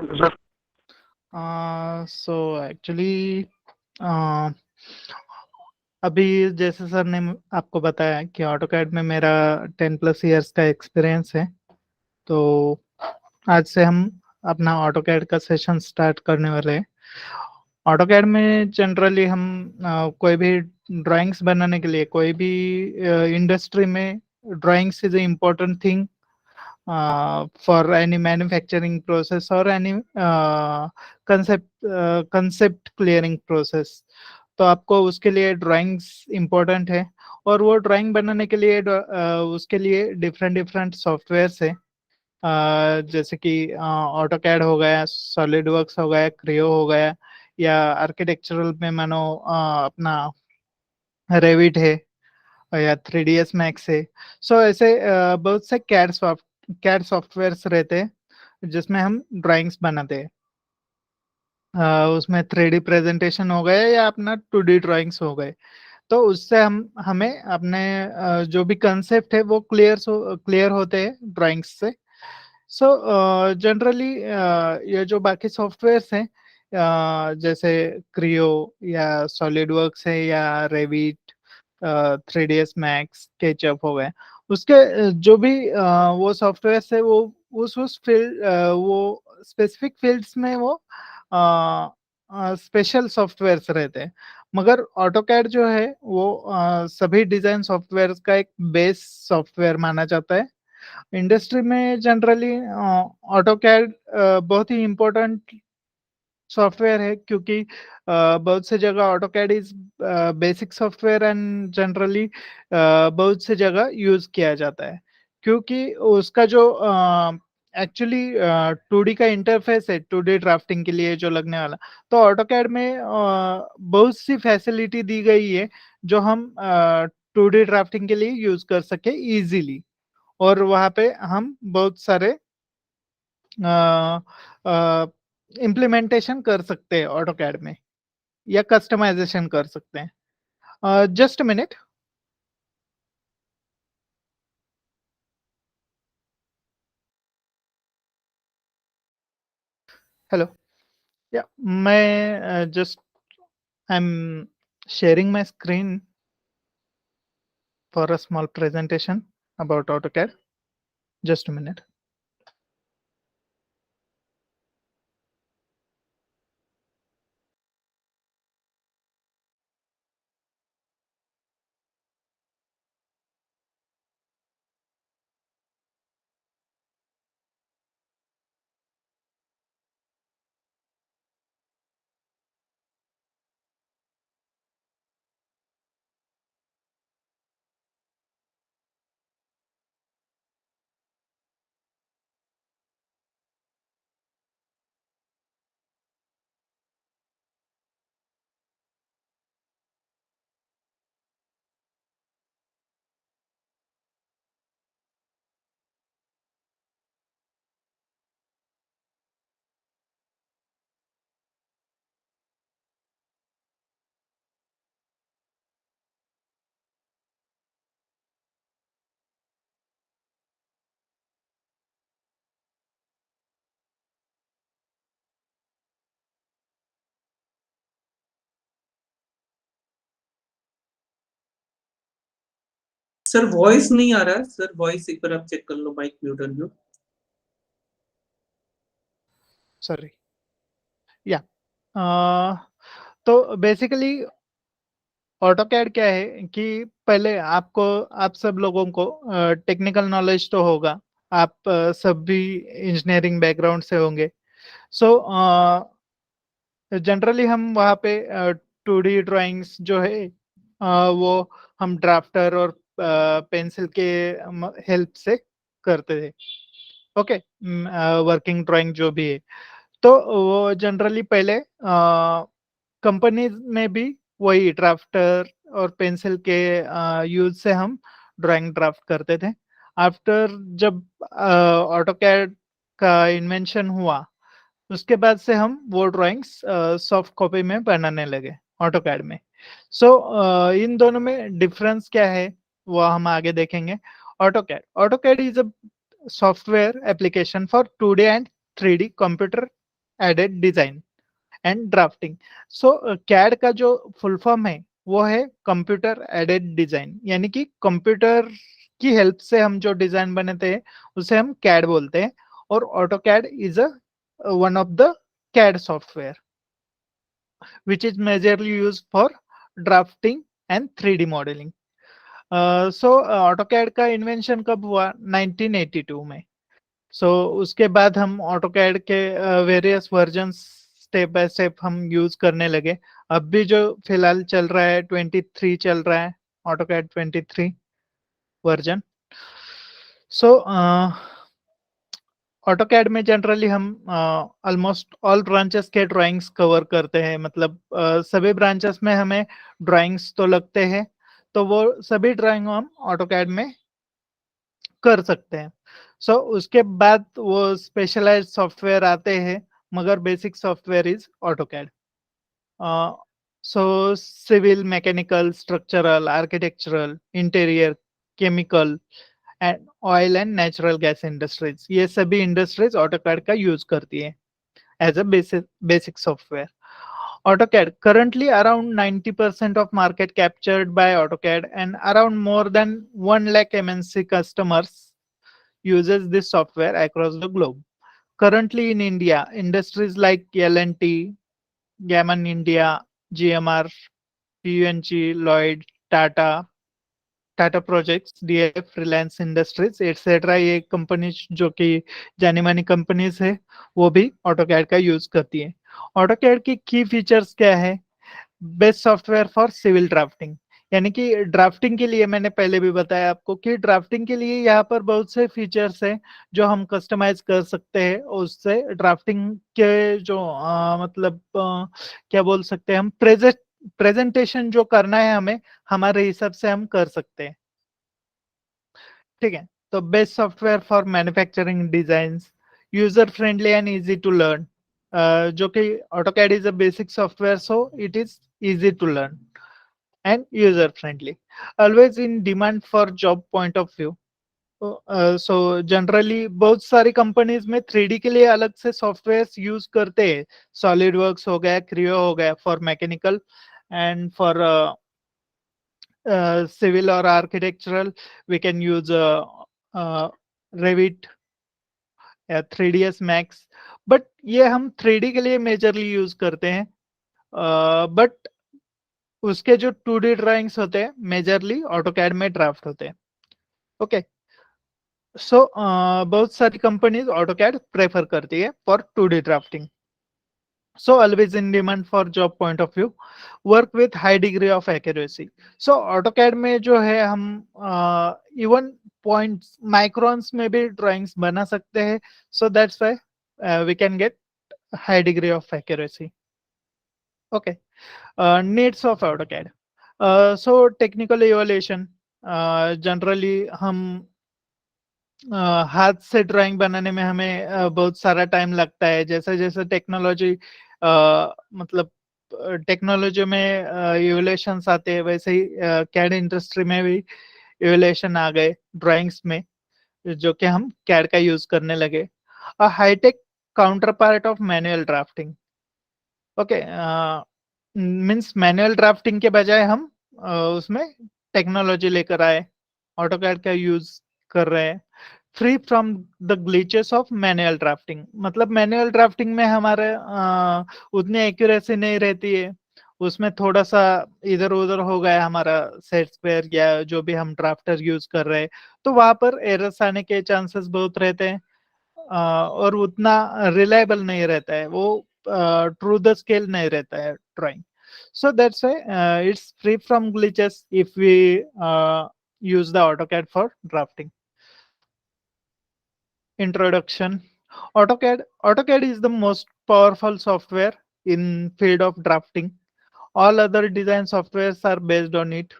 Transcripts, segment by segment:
Sir. So actually अभी जैसे sir ने आपको बताया कि ऑटोकैड में मेरा 10+ इयर्स का एक्सपीरियंस है। तो आज से हम अपना ऑटोकैड का सेशन स्टार्ट करने वाले हैं। ऑटोकैड में जनरली हम कोई भी ड्राइंग्स बनाने के लिए, कोई भी इंडस्ट्री में drawings is a important thing for any manufacturing process or any concept clearing process। तो आपको उसके लिए ड्राइंग्स इम्पोर्टेंट है, और वो ड्राइंग बनाने के लिए उसके लिए डिफरेंट डिफरेंट सॉफ्टवेयर्स है। जैसे कि ऑटोकैड हो गया, सॉलिड वर्क्स हो गया, क्रियो हो गया, या आर्किटेक्चरल में मानो अपना रेविट है, या 3ds मैक्स है। सो ऐसे बहुत से कैड सॉफ्टवेयर्स रहते हैं जिसमें हम ड्राइंग्स बनाते हैं। उसमें 3D प्रेजेंटेशन हो गए या अपना 2D ड्राइंग्स हो गए। तो उससे हम हमें अपने जो भी कंसेप्ट है वो क्लियर होते हैं ड्राइंग्स से। सो जनरली ये जो बाकी सॉफ्टवेयर्स हैं, जैसे क्रियो या सॉलिड वर्क्स है या रेविट, 3ds मैक्स, स्केचअप हो गए, उसके जो भी वो सॉफ्टवेयर्स है वो उस फील्ड, वो स्पेसिफिक फील्ड्स में वो स्पेशल सॉफ्टवेयर्स रहते हैं। मगर ऑटोकैड जो है वो सभी डिजाइन सॉफ्टवेयर का एक बेस सॉफ्टवेयर माना जाता है। इंडस्ट्री में जनरली ऑटोकैड बहुत ही इम्पोर्टेंट सॉफ्टवेयर है, क्योंकि बहुत से जगह AutoCAD is basic software and generally बहुत से जगह यूज किया जाता है, क्योंकि उसका जो एक्चुअली 2D का इंटरफेस है 2D ड्राफ्टिंग के लिए जो लगने वाला। तो ऑटोकैड में बहुत सी फैसिलिटी दी गई है जो हम 2D ड्राफ्टिंग के लिए यूज कर सके इजीली, और वहाँ पे हम बहुत सारे इम्प्लीमेंटेशन कर सकते हैं ऑटोकैड में, या कस्टमाइजेशन कर सकते हैं। Just minute. हेलो। या मैं just I am sharing my screen for a small presentation about AutoCAD. Just minute. Sir voice नहीं आ रहा है सर, वॉइस एक बार आप चेक कर लो, माइक म्यूट अनम्यूट। सॉरी। या तो बेसिकली ऑटोकैड क्या है कि पहले आपको, आप सब लोगों को टेक्निकल नॉलेज तो होगा। आप सब भी इंजीनियरिंग बैकग्राउंड से होंगे। सो जनरली हम वहाँ पे 2D ड्राइंग्स जो है वो हम ड्राफ्टर और पेंसिल के हेल्प से करते थे। ओके। वर्किंग ड्राइंग जो भी है, तो वो जनरली पहले कंपनीज में भी वही ड्राफ्टर और पेंसिल के यूज से हम ड्राइंग ड्राफ्ट करते थे। आफ्टर जब ऑटोकैड का इन्वेंशन हुआ, उसके बाद से हम वो ड्राइंग्स सॉफ्ट कॉपी में बनाने लगे ऑटोकैड में। सो इन दोनों में डिफरेंस क्या है वो हम आगे देखेंगे। AutoCAD is a software application for 2D and 3D computer aided design and drafting. So CAD का जो फुल फॉर्म है वो है कंप्यूटर एडेड डिजाइन, यानी कि कंप्यूटर की हेल्प से हम जो डिजाइन बनाते हैं उसे हम कैड बोलते हैं। और AutoCAD is a one of the CAD software which is majorly used for drafting and 3D modeling. So AutoCAD का इन्वेंशन कब हुआ? 1982 में। सो उसके बाद हम ऑटोकैड के various version step by step हम यूज करने लगे। अब भी जो फिलहाल चल रहा है 23 चल रहा है, ऑटोकैड 23 वर्जन। सो ऑटोकैड में जनरली हम ऑलमोस्ट ऑल ब्रांचेस के ड्राइंग्स कवर करते हैं, मतलब सभी ब्रांचेस में हमें ड्राइंग्स तो लगते हैं, तो वो सभी ड्राइंग हम ऑटोकैड में कर सकते हैं। सो उसके बाद वो स्पेशलाइज्ड सॉफ्टवेयर आते हैं, मगर basic software is AutoCAD. So civil, mechanical, structural, architectural, interior, chemical and oil and natural gas industries, ये सभी इंडस्ट्रीज ऑटोकैड का यूज करती है as a basic software. AutoCAD currently around 90% of market captured by AutoCAD, and around more than 1 lakh MNC customers uses this software across the globe. Currently in India, industries like L&T, Gammon India, GMR, PUNG, Lloyd, Tata projects, DF, Reliance industries etcetera, ये companies जो कि जानी मानी companies है वो भी AutoCAD का use करती है। ऑटोकैड की फीचर्स क्या है? Best software for civil drafting, यानी कि ड्राफ्टिंग के लिए मैंने पहले भी बताया आपको कि ड्राफ्टिंग के लिए यहाँ पर बहुत से फीचर्स हैं जो हम कस्टमाइज कर सकते हैं, और उससे ड्राफ्टिंग के जो मतलब क्या बोल सकते हैं हम, प्रेजेंटेशन जो करना है हमें, हमारे हिसाब से हम कर सकते हैं। ठीक है, तो best software for manufacturing design, user friendly and easy to learn, जो कि AutoCAD is a basic software, so it is easy to learn and user friendly, always in demand for job point of view. So generally बहुत सारी companies में 3D के लिए अलग से software use करते हैं, सॉलिड वर्क्स हो गया, क्रियो हो गया for mechanical, and for civil or architectural we can use Revit या 3ds Max, बट ये हम 3D के लिए मेजरली यूज करते हैं, बट उसके जो 2D ड्राइंग्स होते हैं मेजरली ऑटोकैड में ड्राफ्ट होते हैं। ओके, सो बहुत सारी कंपनीज ऑटोकैड प्रेफर करती है for 2D drafting, so always in demand for job point of view, work with high degree of accuracy। so AutoCAD में जो है हम इवन पॉइंट्स माइक्रोन्स में भी ड्राइंग्स बना सकते हैं, so that's why we can get high degree of accuracy। okay, needs of AutoCAD, so technical evaluation, generally हम हाथ से ड्राइंग बनाने में हमें बहुत सारा टाइम लगता है, जैसे जैसे टेक्नोलॉजी मतलब टेक्नोलॉजी में इवोल्यूशंस आते हैं, वैसे ही कैड इंडस्ट्री में भी इवोल्यूशन आ गए ड्राइंग्स में, जो कि हम कैड का यूज करने लगे। High tech counterpart of manual drafting. Okay, means manual drafting के बजाय हम उसमें टेक्नोलॉजी लेकर आए, ऑटोकैड का यूज कर रहे हैं। Free from the glitches of manual drafting, मतलब मैनुअल ड्राफ्टिंग में हमारे उतनी एक्यूरेसी नहीं रहती है, उसमें थोड़ा सा इधर उधर हो गया हमारा सेट स्क्वायर या जो भी हम ड्राफ्टर यूज कर रहे हैं, तो वहां पर एरर्स आने के चांसेस बहुत रहते हैं, और उतना रिलायबल नहीं रहता है वो, ट्रू द स्केल नहीं रहता है drawing, so that's why it's free from glitches if we use the AutoCAD for drafting। Introduction: AutoCAD is the most powerful software in field of drafting, all other design software are based on it.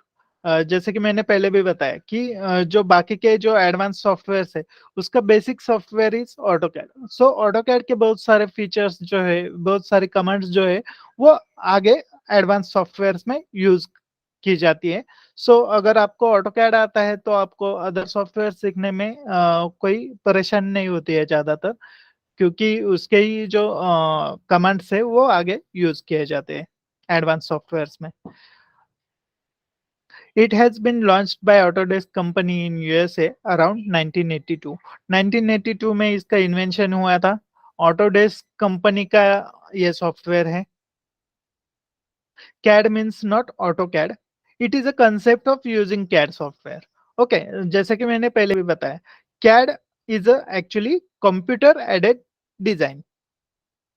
जैसे कि मैंने पहले भी बताया कि जो बाकी के जो एडवांस सॉफ्टवेयर है उसका basic software is AutoCAD. So AutoCAD के बहुत सारे फीचर्स जो है, बहुत सारी कमांड्स जो है वो आगे एडवांस सॉफ्टवेयर में यूज की जाती है। सो अगर आपको ऑटोकैड आता है तो आपको अदर सॉफ्टवेयर सीखने में कोई परेशानी नहीं होती है ज्यादातर, क्योंकि उसके ही जो कमांड्स है वो आगे यूज किए जाते हैं एडवांस सॉफ्टवेयर्स में। It has been launched by Autodesk company in USA around 1982। 1982 में इसका इन्वेंशन हुआ था। Autodesk कंपनी का ये सॉफ्टवेयर है। CAD means not AutoCAD. It is a concept of using CAD software. Okay जैसे कि मैंने पहले भी बताया, CAD is a actually computer aided design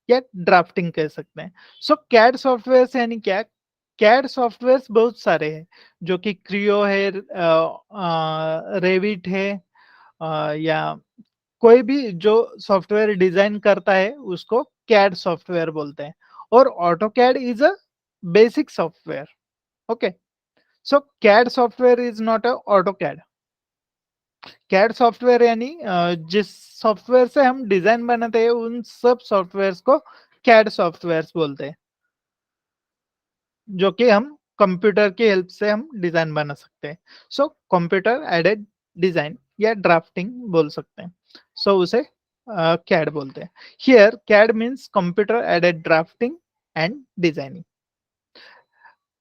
या ड्राफ्टिंग कह सकते हैं। सो कैड सॉफ्टवेयर यानी क्या? कैड सॉफ्टवेयर बहुत सारे हैं, जो कि क्रियो है, रेविट है, या कोई भी जो सॉफ्टवेयर डिजाइन करता है उसको कैड सॉफ्टवेयर बोलते हैं। और AutoCAD is a basic software. Okay, so CAD software is not a AutoCAD. CAD software यानी जिस सॉफ्टवेयर से हम डिजाइन बनाते हैं उन सब सॉफ्टवेयर्स को कैड सॉफ्टवेयर्स बोलते हैं, जो कि हम कंप्यूटर की हेल्प से हम डिजाइन बना सकते हैं। सो कंप्यूटर एडेड डिजाइन या ड्राफ्टिंग बोल सकते हैं। सो उसे कैड बोलते हैं। Here CAD means computer aided drafting and designing.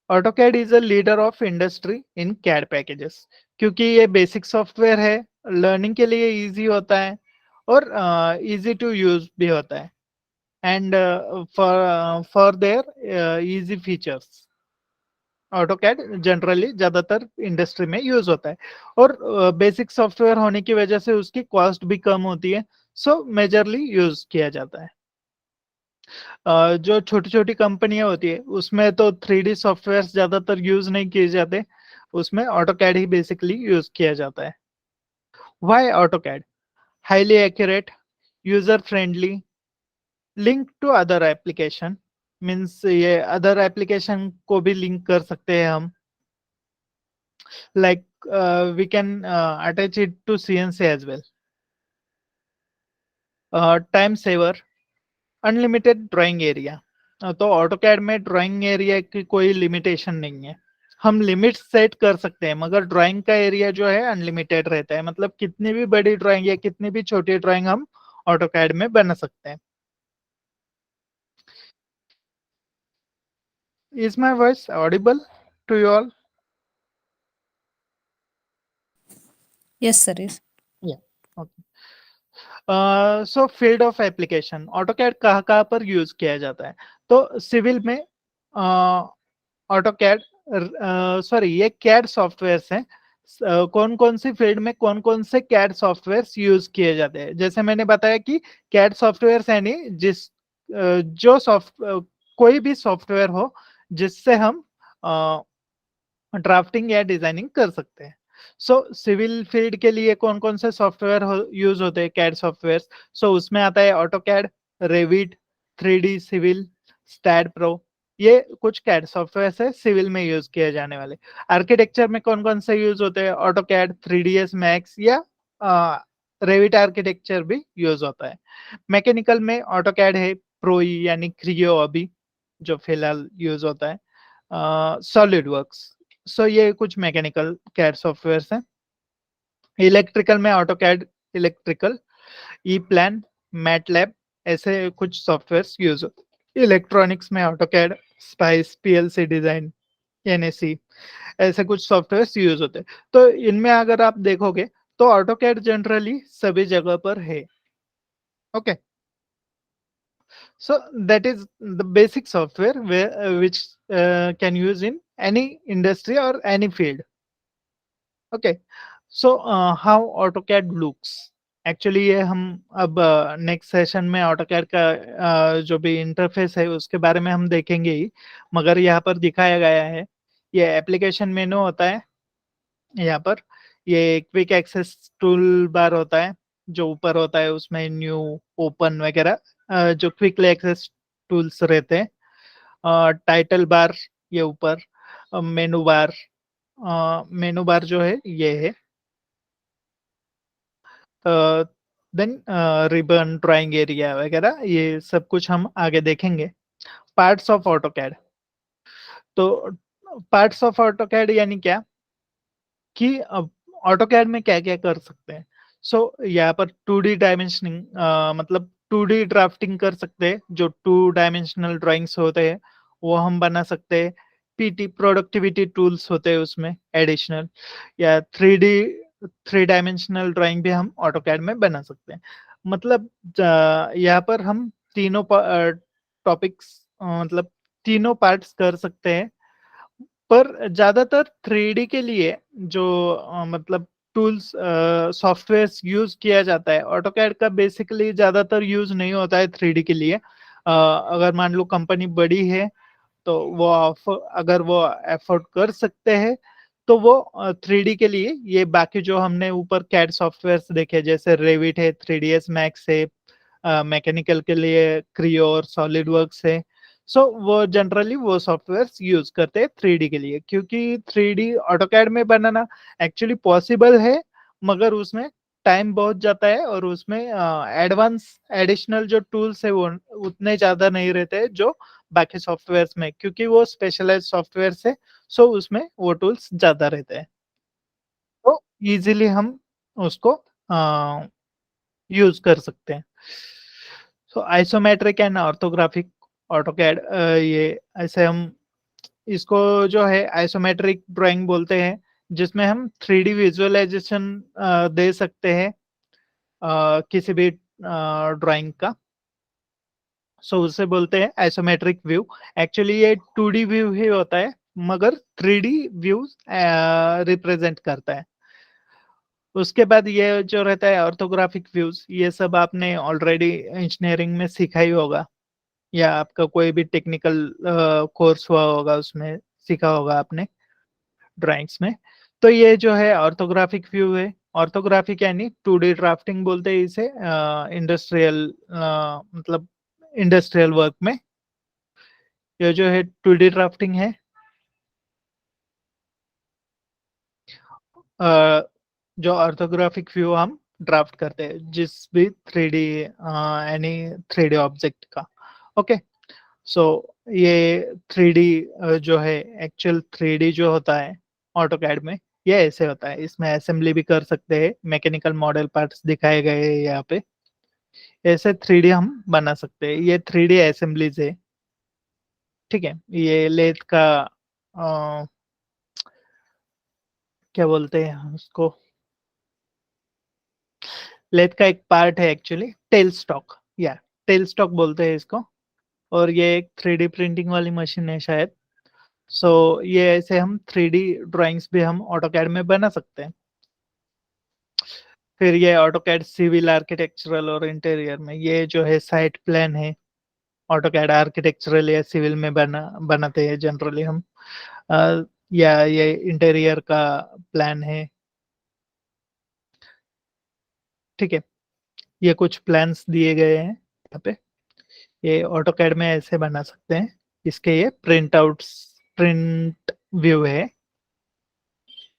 AutoCAD is a leader of industry in CAD packages, क्योंकि ये बेसिक सॉफ्टवेयर है, लर्निंग के लिए इजी होता है और इजी टू यूज भी होता है, and for their easy features. AutoCAD generally ज्यादातर इंडस्ट्री में यूज होता है और बेसिक सॉफ्टवेयर होने की वजह से उसकी कॉस्ट भी कम होती है, सो मेजरली यूज किया जाता है। जो छोटी छोटी कंपनियां होती है उसमें तो 3D सॉफ्टवेयर ज्यादातर यूज नहीं किए जाते, उसमें ऑटोकैड ही बेसिकली यूज किया जाता है। Why AutoCAD? Highly accurate, user friendly, link to other application, means ये अदर एप्लीकेशन को भी लिंक कर सकते हैं हम, like we can attach it to CNC as well। Time saver, unlimited drawing area. तो ऑटोकैड में ड्राइंग एरिया की कोई लिमिटेशन नहीं है, हम लिमिट सेट कर सकते हैं, मगर ड्राइंग का एरिया जो है अनलिमिटेड रहता है, मतलब कितनी भी बड़ी ड्राइंग या कितनी भी छोटी ड्राइंग हम ऑटोकैड में बना सकते हैं। Is my voice audible to you all? Yes, sir. Is. या okay. So field of application, AutoCAD कहाँ कहाँ पर यूज किया जाता है? तो सिविल में ऑटोकैड, सॉरी ये कैड सॉफ्टवेयर हैं। कौन कौन सी फील्ड में कौन कौन से कैड सॉफ्टवेयर यूज किए जाते हैं? जैसे मैंने बताया कि कैड सॉफ्टवेयर यानी जिस जो कोई भी सॉफ्टवेयर हो जिससे हम ड्राफ्टिंग या डिजाइनिंग कर सकते हैं। सो सिविल फील्ड के लिए कौन कौन से सॉफ्टवेयर यूज होते हैं कैड सॉफ्टवेयर? सो उसमें आता है AutoCAD, Revit, 3D civil, STAAD pro. ये कुछ कैड सॉफ्टवेयर है सिविल में यूज किए जाने वाले। आर्किटेक्चर में कौन कौन से यूज होते हैं? ऑटोकैड, 3ds मैक्स या रेविट आर्किटेक्चर भी यूज होता है। मैकेनिकल में ऑटोकैड है, प्रोई यानी क्रियो अभी जो फिलहाल यूज होता है, सॉलिड वर्क्स। सो ये कुछ मैकेनिकल कैड सॉफ्टवेयर हैं। इलेक्ट्रिकल में ऑटोकैड इलेक्ट्रिकल, ई प्लान, मैटलैब, ऐसे कुछ सॉफ्टवेयर यूज होते। इलेक्ट्रॉनिक्स में AutoCAD, spice, PLC design, NAC, ऐसे कुछ सॉफ्टवेयर यूज होते हैं। तो इनमें अगर आप देखोगे तो ऑटोकैड जनरली सभी जगह पर है। Okay, so that is the basic software which can use in any industry or any field। okay, so how AutoCAD looks? Actually ये हम अब नेक्स्ट सेशन में ऑटोकैड का जो भी इंटरफेस है उसके बारे में हम देखेंगे ही, मगर यहाँ पर दिखाया गया है ये एप्लीकेशन मेनू होता है। यहाँ पर ये क्विक एक्सेस टूल बार होता है जो ऊपर होता है, उसमें न्यू, ओपन वगैरह जो क्विक एक्सेस टूल्स रहते हैं। टाइटल बार ये ऊपर, मेनू बार जो है ये है, देन रिबन, ड्राइंग एरिया वगैरह, ये सब कुछ हम आगे देखेंगे। पार्ट्स ऑफ ऑटोकैड, तो पार्ट्स ऑफ ऑटोकैड यानी क्या कि ऑटोकैड में क्या क्या कर सकते हैं? सो यहाँ पर 2D डायमेंशनिंग, मतलब 2D ड्राफ्टिंग कर सकते हैं, जो 2 डायमेंशनल ड्राइंग्स होते हैं वो हम बना सकते हैं। पीटी प्रोडक्टिविटी टूल्स होते हैं उसमें एडिशनल, या 3 डायमेंशनल ड्राइंग भी हम ऑटोकैड में बना सकते हैं। मतलब यहाँ पर हम तीनों टॉपिक्स मतलब तीनों पार्ट्स कर सकते हैं, पर ज्यादातर 3D के लिए जो मतलब टूल्स सॉफ्टवेयर्स यूज किया जाता है, ऑटोकैड का बेसिकली ज्यादातर यूज नहीं होता है 3D के लिए। अगर मान लो कंपनी बड़ी है तो वो अगर वो एफोर्ड कर सकते हैं तो वो 3D के लिए ये बाकी जो हमने ऊपर कैड सॉफ्टवेयर्स देखे जैसे रेविट है, 3ds मैक्स है, मैकेनिकल के लिए क्रियो और सॉलिड वर्क्स है। सो वो जनरली वो सॉफ्टवेयर्स यूज करते हैं 3D के लिए, क्योंकि 3D ऑटोकैड में बनाना एक्चुअली पॉसिबल है, मगर उसमें टाइम बहुत जाता है और उसमें एडवांस एडिशनल जो टूल्स है वो उतने ज्यादा नहीं रहते हैं जो बाकी सॉफ्टवेयर्स में, क्योंकि वो स्पेशलाइज्ड सॉफ्टवेयर है। सो उसमें वो टूल्स ज्यादा रहते हैं, तो इजीली हम उसको यूज कर सकते हैं। सो आइसोमेट्रिक एंड ऑर्थोग्राफिक ऑटोकैड, ये ऐसे हम इसको जो है आइसोमेट्रिक ड्राइंग बोलते हैं, जिसमें हम 3D विजुअलाइजेशन दे सकते हैं किसी भी ड्राइंग का। सो उसे बोलते हैं आइसोमेट्रिक व्यू। एक्चुअली ये 2D व्यू ही होता है, मगर 3D व्यू रिप्रेजेंट करता है। उसके बाद ये जो रहता है ऑर्थोग्राफिक व्यूज, ये सब आपने ऑलरेडी इंजीनियरिंग में सीखा ही होगा, या आपका कोई भी टेक्निकल कोर्स हुआ होगा उसमें सीखा होगा आपने ड्राइंग्स में। तो ये जो है ऑर्थोग्राफिक व्यू है। ऑर्थोग्राफिक यानी 2D ड्राफ्टिंग बोलते हैं इसे इंडस्ट्रियल मतलब इंडस्ट्रियल वर्क में। ये जो है 2D ड्राफ्टिंग है। जो ऑर्थोग्राफिक व्यू हम ड्राफ्ट करते हैं जिस भी 3D एनी 3D ऑब्जेक्ट का। ओके, सो ये 3D जो है एक्चुअल 3D जो होता है ऑटोकैड में, ये ऐसे होता है। इसमें असेंबली भी कर सकते हैं, मैकेनिकल मॉडल पार्ट्स दिखाए गए हैं यहाँ पे। ऐसे 3D हम बना सकते हैं। ये 3D असेंबलीज है, ठीक है। ये लेथ का क्या बोलते हैं उसको, लेथ का एक पार्ट है एक्चुअली, टेल स्टॉक, या टेल स्टॉक बोलते हैं इसको। और ये एक 3D प्रिंटिंग वाली मशीन है शायद। सो ये ऐसे हम 3D ड्राइंग्स भी हम ऑटोकैड में बना सकते हैं। फिर ये ऑटोकैड सिविल आर्किटेक्चरल और इंटीरियर में, ये जो है साइट प्लान है। ऑटोकैड आर्किटेक्चरल या सिविल में बनाते हैं जनरली हम, या ये इंटीरियर का प्लान है, ठीक है। ये कुछ प्लान्स दिए गए हैं यहाँ पे, ये ऑटोकैड में ऐसे बना सकते हैं। इसके ये प्रिंट व्यू है,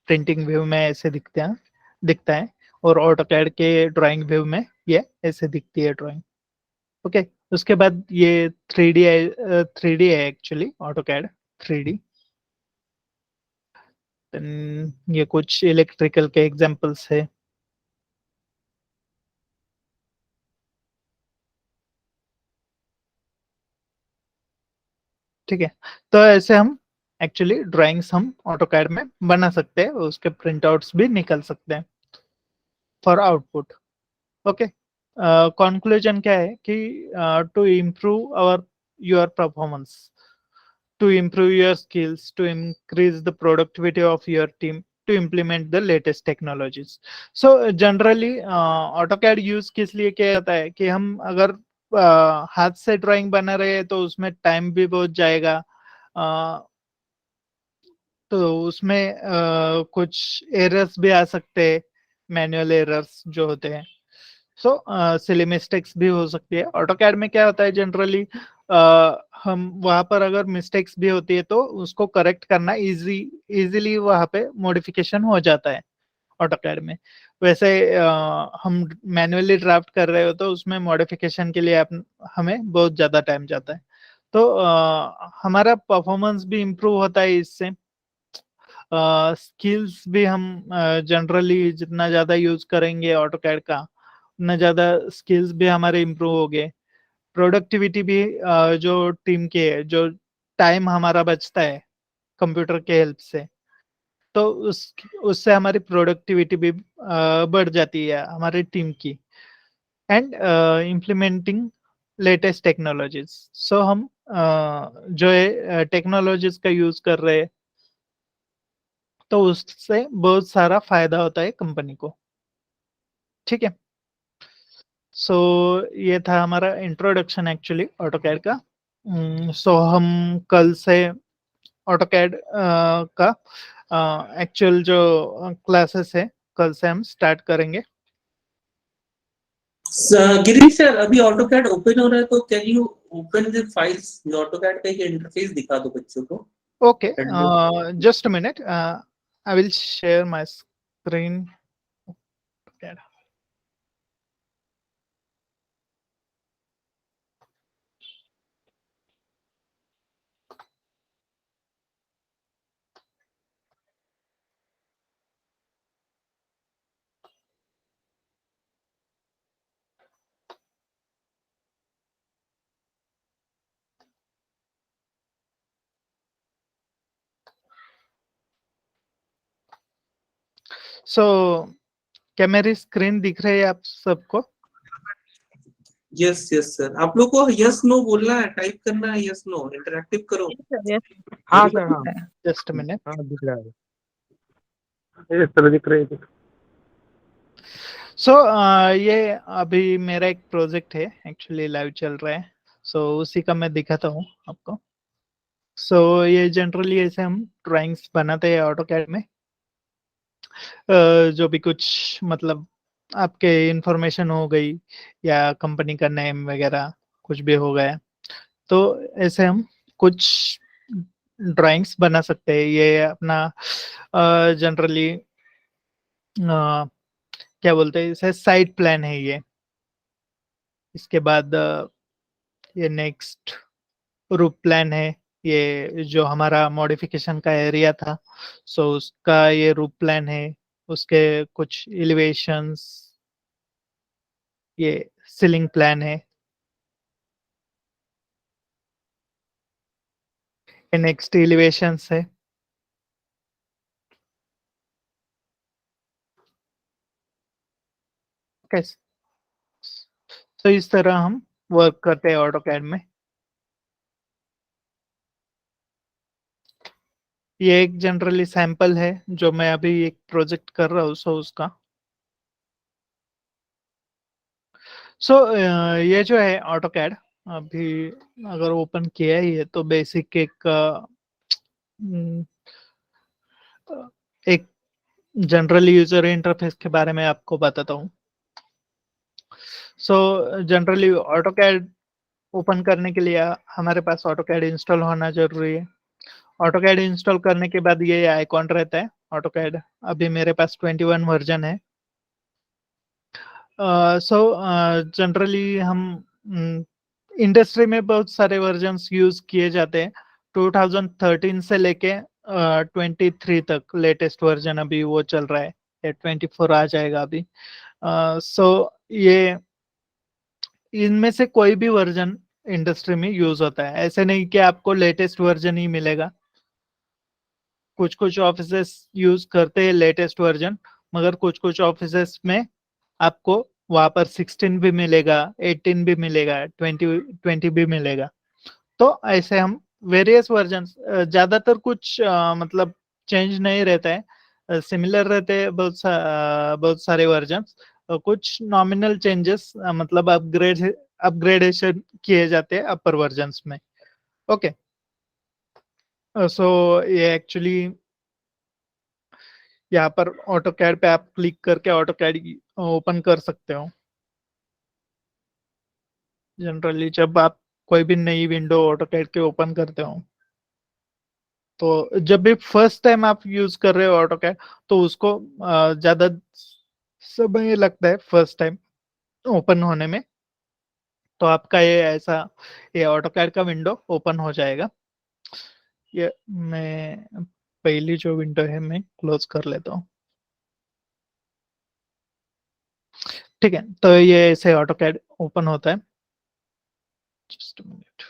प्रिंटिंग व्यू में ऐसे दिखता है। और ऑटोकैड के ड्राइंग व्यू में ये ऐसे दिखती है ड्राइंग। ओके, उसके बाद ये 3D है एक्चुअली ऑटोकैड 3D। ये कुछ इलेक्ट्रिकल के एग्जांपल्स है, ठीक है। तो ऐसे हम एक्चुअली ड्राइंग्स हम ऑटोकैड में बना सकते हैं, उसके प्रिंट आउट्स भी निकल सकते हैं फॉर आउटपुट। ओके, कंक्लूजन क्या है कि to improve your performance, to improve your skills, to increase the productivity of your team, to implement the latest technologies. So generally AutoCAD use किस लिए किया जाता है कि हम अगर हाथ से ड्राइंग बना रहे हैं तो उसमें टाइम भी बहुत जाएगा, तो उसमें कुछ एरर्स भी आ सकते हैं, मैनुअल एरर्स जो होते हैं। सो सिली मिस्टेक्स भी हो सकती है। ऑटोकैड में क्या होता है जनरली, हम वहां पर अगर मिस्टेक्स भी होती है तो उसको करेक्ट करना इजीली वहां पे मॉडिफिकेशन हो जाता है ऑटोकैड में। वैसे हम मैनुअली ड्राफ्ट कर रहे हो तो उसमें मॉडिफिकेशन के लिए हमें बहुत ज्यादा टाइम जाता है। तो हमारा परफॉर्मेंस भी इम्प्रूव होता है इससे। स्किल्स भी हम जनरली जितना ज्यादा यूज करेंगे ऑटोकैड का, न ज़्यादा स्किल्स भी हमारे इम्प्रूव हो गए, प्रोडक्टिविटी भी जो टीम की है, जो टाइम हमारा बचता है कंप्यूटर के हेल्प से, तो उससे हमारी प्रोडक्टिविटी भी बढ़ जाती है हमारी टीम की। एंड इम्प्लीमेंटिंग लेटेस्ट टेक्नोलॉजीज, सो हम जो है टेक्नोलॉजीज का यूज कर रहे हैं, तो उससे बहुत सारा फायदा होता है कंपनी को। ठीक है, सो ये था हमारा इंट्रोडक्शन एक्चुअली ऑटोकैड का। सो हम कल से ऑटोकैड का एक्चुअल जो क्लासेस है कल से हम स्टार्ट करेंगे। गिरीश सर, अभी ऑटोकैड ओपन हो रहा है, तो can you open the files? AutoCAD का ये इंटरफेस दिखा दो बच्चों को। Okay, just a minute. I will share my screen. Okay. So, क्या मेरी स्क्रीन दिख रही है आप सबको? यस यस सर, आप लोग को यस नो बोलना है, टाइप करना है यस नो, इंटरैक्टिव करो। हाँ सर, हाँ Just a minute. हाँ दिख रहा है, इस तरह दिख रही है। So, ये अभी मेरा एक प्रोजेक्ट है, एक्चुअली लाइव चल रहा है, so उसी का मैं दिखाता हूँ आपको। So, ये जनरली ऐसे हम ड्राइंग्स बनाते हैं ऑटोकैड में। जो भी कुछ मतलब आपके इंफॉर्मेशन हो गई या कंपनी का नेम वगैरह कुछ भी हो गया, तो ऐसे हम कुछ ड्राइंग्स बना सकते हैं। ये अपना जनरली क्या बोलते हैं इसे, साइड प्लान है ये। इसके बाद ये नेक्स्ट रूफ प्लान है, ये जो हमारा मॉडिफिकेशन का एरिया था, सो उसका ये रूफ प्लान है। उसके कुछ एलिवेशंस, ये सीलिंग प्लान है। ये नेक्स्ट एलिवेशंस है। कैसे, तो इस तरह हम वर्क करते हैं ऑटोकैड में। ये एक जनरली सैंपल है जो मैं अभी एक प्रोजेक्ट कर रहा हूँ, सो उसका। सो ये जो है ऑटोकैड अभी अगर ओपन किया ही है, तो बेसिक एक जनरली यूजर इंटरफेस के बारे में आपको बताता हूँ। सो जनरली ऑटोकैड ओपन करने के लिए हमारे पास ऑटोकैड इंस्टॉल होना जरूरी है। ऑटोकैड इंस्टॉल करने के बाद ये आइकॉन रहता है ऑटोकैड। अभी मेरे पास 21 वर्जन है। सो जनरली हम इंडस्ट्री में बहुत सारे वर्जन्स यूज किए जाते हैं। 2013 से लेके 23 तक लेटेस्ट वर्जन अभी वो चल रहा है, या 24 आ जाएगा अभी। सो ये इनमें से कोई भी वर्जन इंडस्ट्री में यूज होता है, ऐसे नहीं कि आपको लेटेस्ट वर्जन ही मिलेगा। कुछ कुछ ऑफिसेस यूज करते हैं लेटेस्ट वर्जन, मगर कुछ कुछ ऑफिसेस में आपको वहां पर 16 भी मिलेगा, 18 भी मिलेगा, 20 भी मिलेगा। तो ऐसे हम वेरियस वर्जन, ज्यादातर कुछ मतलब चेंज नहीं रहता है, सिमिलर रहते हैं बहुत सारे वर्जन। कुछ नॉमिनल चेंजेस मतलब अपग्रेडेशन किए जाते हैं अपर वर्जन्स में। ओके, सो ये एक्चुअली यहाँ पर ऑटोकैड पे आप क्लिक करके ऑटोकैड ओपन कर सकते हो। जनरली जब आप कोई भी नई विंडो ऑटोकैड के ओपन करते हो, तो जब भी फर्स्ट टाइम आप यूज कर रहे हो ऑटोकैड, तो उसको ज्यादा समय लगता है फर्स्ट टाइम ओपन होने में। तो आपका ये ऑटोकैड का विंडो ओपन हो जाएगा। ये मैं पहली जो विंडो है मैं क्लोज कर लेता हूँ। ठीक है, तो ये ऐसे ऑटोकैड ओपन होता है। Just minute.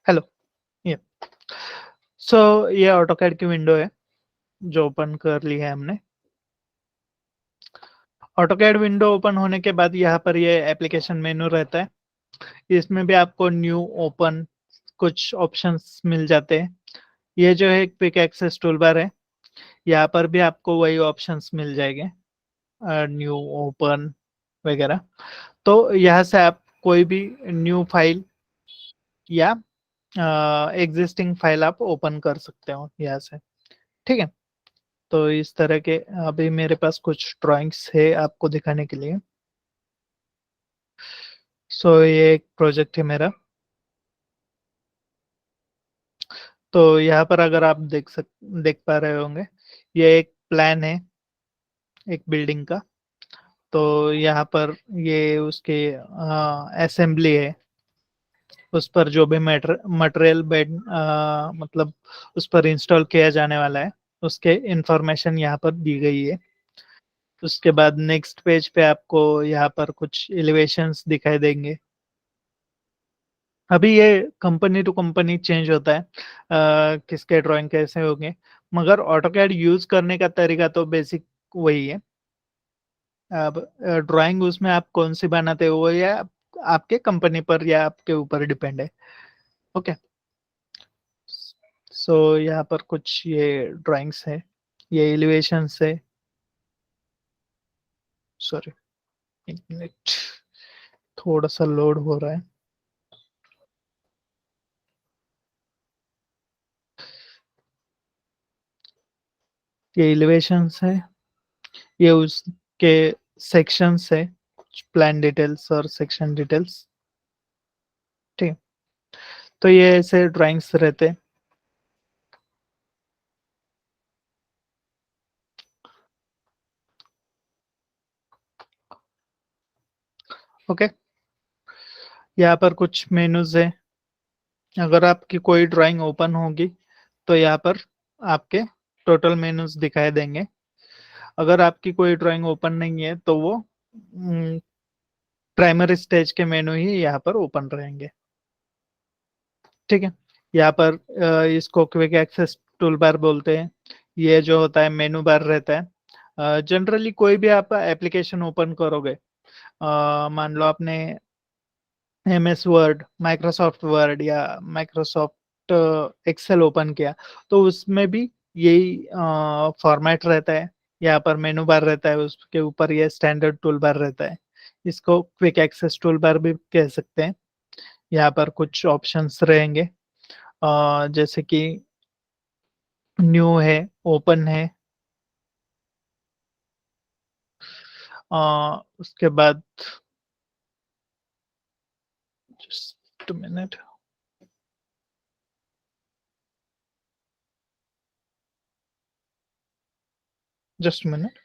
हेलो, ये सो ये ऑटोकैड की विंडो है जो ओपन कर ली है हमने। ऑटोकैड विंडो ओपन होने के बाद यहाँ पर ये एप्लीकेशन मेनू रहता है। इसमें भी आपको न्यू ओपन कुछ ऑप्शंस मिल जाते हैं। ये जो है क्विक एक्सेस टूलबार है, यहाँ पर भी आपको वही ऑप्शंस मिल जाएंगे, न्यू ओपन वगैरह। तो यहाँ से आप कोई भी न्यू फाइल या एग्जिस्टिंग फाइल आप ओपन कर सकते हो यहाँ से। ठीक है, तो इस तरह के अभी मेरे पास कुछ ड्राइंग्स है आपको दिखाने के लिए। सो ये एक प्रोजेक्ट है मेरा। तो यहाँ पर अगर आप देख पा रहे होंगे, ये एक प्लान है एक बिल्डिंग का। तो यहाँ पर ये उसके असेंबली है, उस पर जो भी मटेरियल बेड मतलब उस पर इंस्टॉल किया जाने वाला है उसके इंफॉर्मेशन यहाँ पर दी गई है। उसके बाद नेक्स्ट पेज पे आपको यहाँ पर कुछ एलिवेशंस दिखाई देंगे। अभी ये कंपनी टू कंपनी चेंज होता है किसके ड्राइंग कैसे होंगे, मगर ऑटोकैड यूज करने का तरीका तो बेसिक वही है। अब ड्राइंग उसमें आप कौन सी बनाते हो वो या आपके कंपनी पर या आपके ऊपर डिपेंड है। ओके, सो यहाँ पर कुछ ये ड्राइंग्स है, ये एलिवेशंस है। सॉरी, एक मिनट, थोड़ा सा लोड हो रहा है। ये एलिवेशंस है, ये उसके सेक्शंस है, प्लान डिटेल्स और सेक्शन डिटेल्स। ठीक, तो ये ऐसे ड्राइंग्स रहते हैं। ओके, यहाँ पर कुछ मेनूज है। अगर आपकी कोई ड्राइंग ओपन होगी तो यहाँ पर आपके टोटल मेनूज दिखाई देंगे। अगर आपकी कोई ड्राइंग ओपन नहीं है तो वो प्राइमरी स्टेज के मेनू ही यहाँ पर ओपन रहेंगे। ठीक है, यहाँ पर इसको क्विक एक्सेस टूल बार बोलते हैं। ये जो होता है मेनू बार रहता है। जनरली कोई भी आप एप्लीकेशन ओपन करोगे, मान लो आपने MS वर्ड, माइक्रोसॉफ्ट वर्ड या माइक्रोसॉफ्ट एक्सेल ओपन किया, तो उसमें भी यही फॉर्मेट रहता है। यहाँ पर मेनू बार रहता है, उसके ऊपर ये स्टैंडर्ड टूल बार रहता है। इसको क्विक एक्सेस टूल बार भी कह सकते हैं। यहाँ पर कुछ ऑप्शंस रहेंगे, जैसे कि न्यू है, ओपन है, उसके बाद just minute, just minute.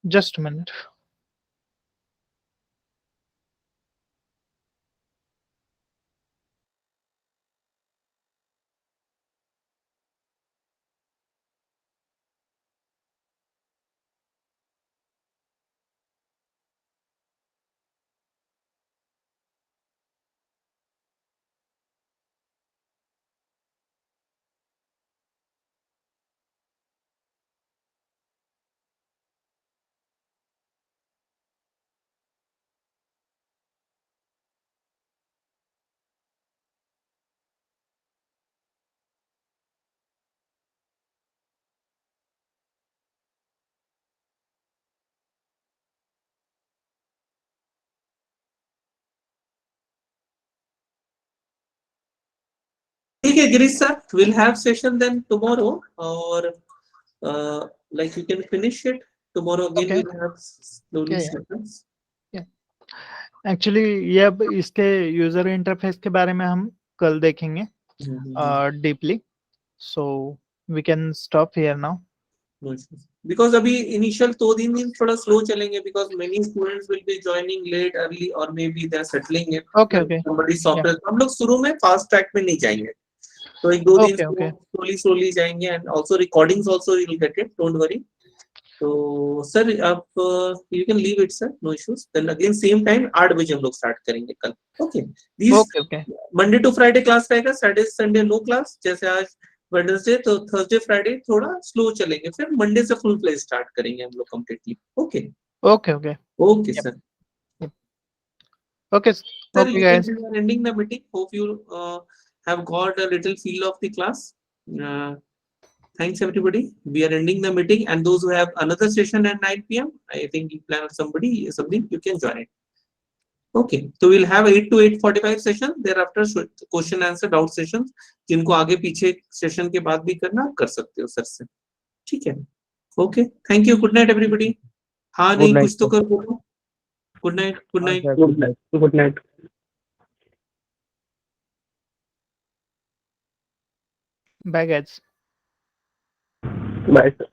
Just minute. ठीक है Girish sir, we'll have session then tomorrow, or like you can finish it tomorrow again. Okay. We'll have slowly Yeah, yeah. sessions. Actually ये अब इसके यूजर इंटरफेस के बारे में हम कल देखेंगे deeply, so we can stop here now. Because अभी इनिशियल 2 दिन थोड़ा स्लो चलेंगे because many students will be joining late early और maybe they are settling it. Okay. somebody software हम लोग शुरू में फास्ट ट्रैक में नहीं जाएंगे, तो 1-2 दिन Okay. स्लोली जाएंगे and also recordings also you will get it, don't worry. तो सर आप you can leave it sir, no issues. Then again same time 8 बजे हम लोग स्टार्ट करेंगे कल. Okay, Okay. Monday to Friday class रहेगा, Saturday Sunday no class. जैसे आज वेडनेसडे तो थर्सडे फ्राइडे थोड़ा स्लो चलेंगे, फिर मंडे से फुल प्ले स्टार्ट करेंगे हम लोग completely. Okay Okay. Okay Yep. Sir. Okay. Sir, Okay, guys. we are ending the meeting. Hope you have got a little feel of the class. Thanks everybody. We are ending the meeting, and those who have another session at 9 p.m. I think you plan something you can join it. Okay, so we'll have 8 to 8:45 session. Thereafter question answer doubt sessions. जिनको आगे पीछे session के बाद भी करना आप कर सकते हो सर से. ठीक है. Okay. Thank you. Good night everybody. हाँ नहीं night, कुछ तो sir. कर बोलो. Good night. Good night. Good night. Good night. Bye, guys. Bye, sir.